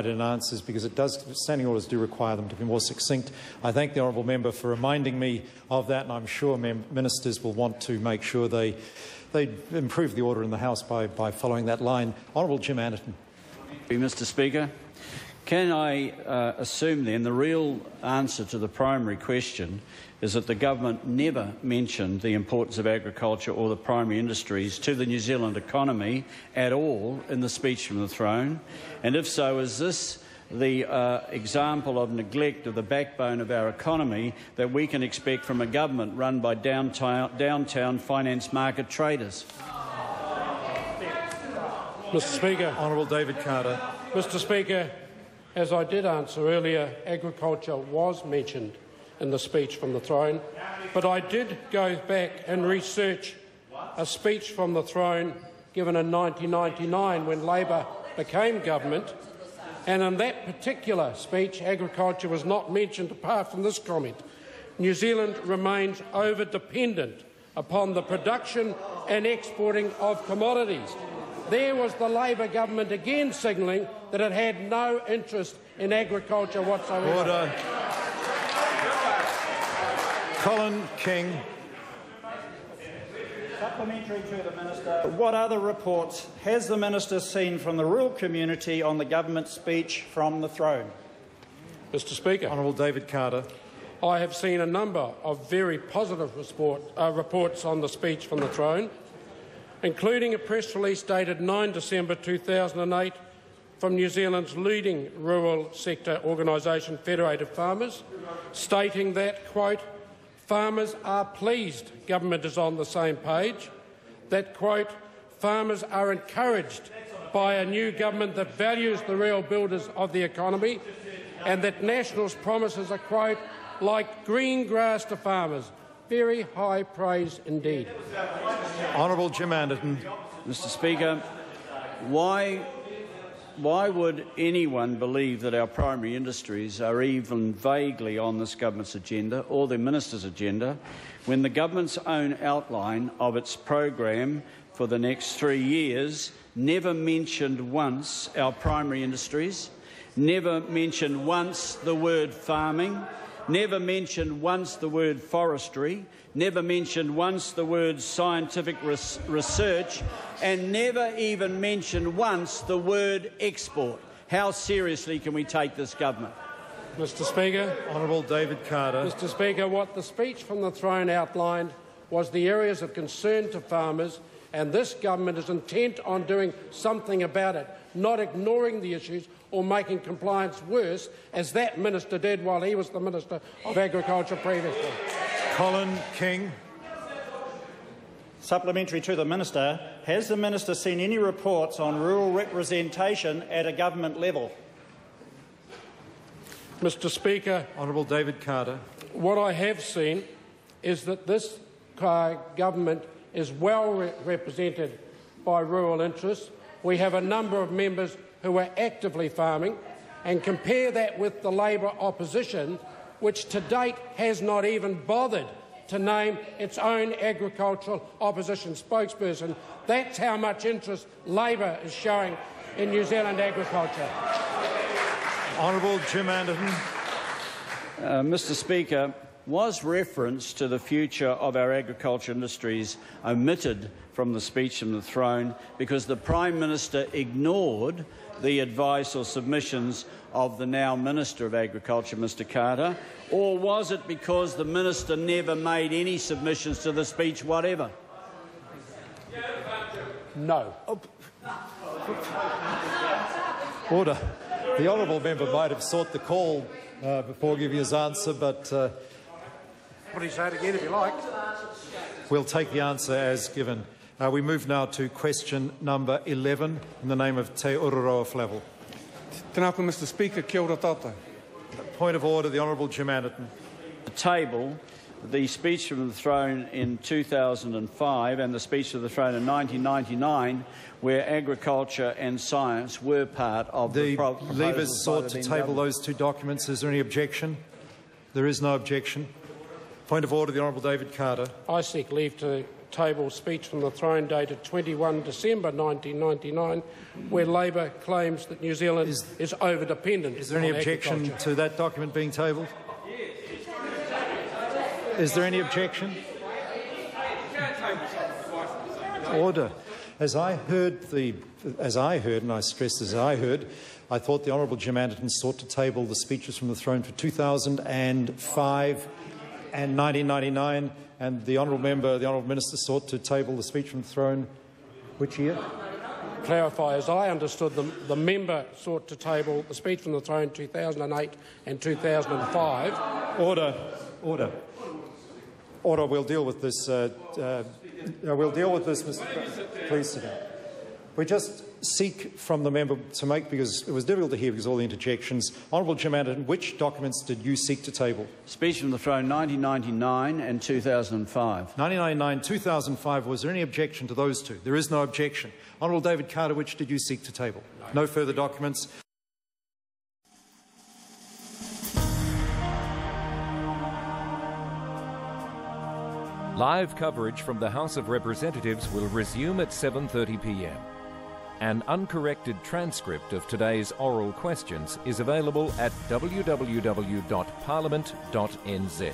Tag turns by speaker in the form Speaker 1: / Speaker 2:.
Speaker 1: in answers because standing orders do require them to be more succinct. I thank the honourable member for reminding me of that, and I'm sure ministers will want to make sure they improve the order in the House by following that line. Honourable Jim Anderton.
Speaker 2: Mr. Speaker, can I assume then the real answer to the primary question is that the government never mentioned the importance of agriculture or the primary industries to the New Zealand economy at all in the speech from the throne? And if so, is this the example of neglect of the backbone of our economy that we can expect from a government run by downtown finance market traders?
Speaker 3: Mr. Speaker.
Speaker 1: Honourable David Carter.
Speaker 3: Mr. Speaker, as I did answer earlier, agriculture was mentioned in the speech from the throne, but I did go back and research a speech from the throne given in 1999 when Labor became government, and in that particular speech agriculture was not mentioned apart from this comment: New Zealand remains over-dependent upon the production and exporting of commodities. There was the Labor government again signalling that it had no interest in agriculture whatsoever.
Speaker 1: Order. Colin King.
Speaker 4: Supplementary to the Minister. What other reports has the Minister seen from the rural community on the government speech from the throne?
Speaker 3: Mr. Speaker.
Speaker 1: Honourable David Carter.
Speaker 3: I have seen a number of very positive reports on the speech from the throne, including a press release dated 9 December 2008 from New Zealand's leading rural sector organisation, Federated Farmers, stating that, quote, farmers are pleased government is on the same page, that, quote, farmers are encouraged by a new government that values the real builders of the economy, and that National's promises are, quote, like green grass to farmers. Very high praise indeed.
Speaker 1: Honourable Jim Anderton.
Speaker 2: Mr. Speaker, why would anyone believe that our primary industries are even vaguely on this government's agenda or the minister's agenda when the government's own outline of its program for the next 3 years never mentioned once our primary industries, never mentioned once the word farming, never mentioned once the word forestry, never mentioned once the word scientific research, and never even mentioned once the word export? How seriously can we take this government?
Speaker 3: Mr. Speaker.
Speaker 1: Honourable David Carter.
Speaker 3: Mr. Speaker, what the speech from the throne outlined was the areas of concern to farmers, and this government is intent on doing something about it, not ignoring the issues or making compliance worse, as that minister did while he was the Minister of Agriculture previously.
Speaker 1: Colin King.
Speaker 4: Supplementary to the Minister. Has the Minister seen any reports on rural representation at a government level?
Speaker 3: Mr. Speaker.
Speaker 1: Honourable David Carter.
Speaker 3: What I have seen is that this government is well represented by rural interests. We have a number of members who are actively farming, and compare that with the Labor opposition, which to date has not even bothered to name its own agricultural opposition spokesperson. That's how much interest Labor is showing in New Zealand agriculture.
Speaker 1: Honourable Jim Anderton.
Speaker 2: Mr. Speaker, was reference to the future of our agriculture industries omitted from the speech from the throne because the Prime Minister ignored the advice or submissions of the now Minister of Agriculture, Mr. Carter, or was it because the Minister never made any submissions to the speech whatever?
Speaker 3: No.
Speaker 1: Order. The honourable member might have sought the call before giving his answer, but
Speaker 3: What do you say it again if you like?
Speaker 1: We'll take the answer as given. We move now to question number 11 in the name of Te Ururoa Flavel.
Speaker 5: Tēnā koe, Mr. Speaker, kia ora tātou.
Speaker 1: Point of order, the Honourable Jim Anderton.
Speaker 2: The table, the speech from the throne in 2005 and the speech from the throne in 1999, where agriculture and science were part of the proposals.
Speaker 1: The Leavers sought to table those two documents. Is there any objection? There is no objection. Point of order, the Honourable David Carter.
Speaker 3: I seek leave to table speech from the throne dated 21 December 1999, where Labor claims that New Zealand is over-dependent.
Speaker 1: Is there any objection to that document being tabled? Is there any objection? Order. As I heard, and I stress as I heard, I thought the Honourable Jim Anderton sought to table the speeches from the throne for 2005 and 1999, and the Honourable Minister sought to table the speech from the throne which year?
Speaker 3: Clarify, as I understood them, the member sought to table the speech from the throne 2008 and 2005.
Speaker 1: Order. Order. Order. We'll deal with this. We'll deal with this, Mr. Please sit down. We just seek from the member to make, because it was difficult to hear because of all the interjections. Honourable Jim Anderton, which documents did you seek to table?
Speaker 2: Speech from the throne 1999 and 2005.
Speaker 1: 1999, 2005. Was there any objection to those two? There is no objection. Honourable David Carter, which did you seek to table? No further documents.
Speaker 6: Live coverage from the House of Representatives will resume at 7:30 p.m. An uncorrected transcript of today's oral questions is available at www.parliament.nz.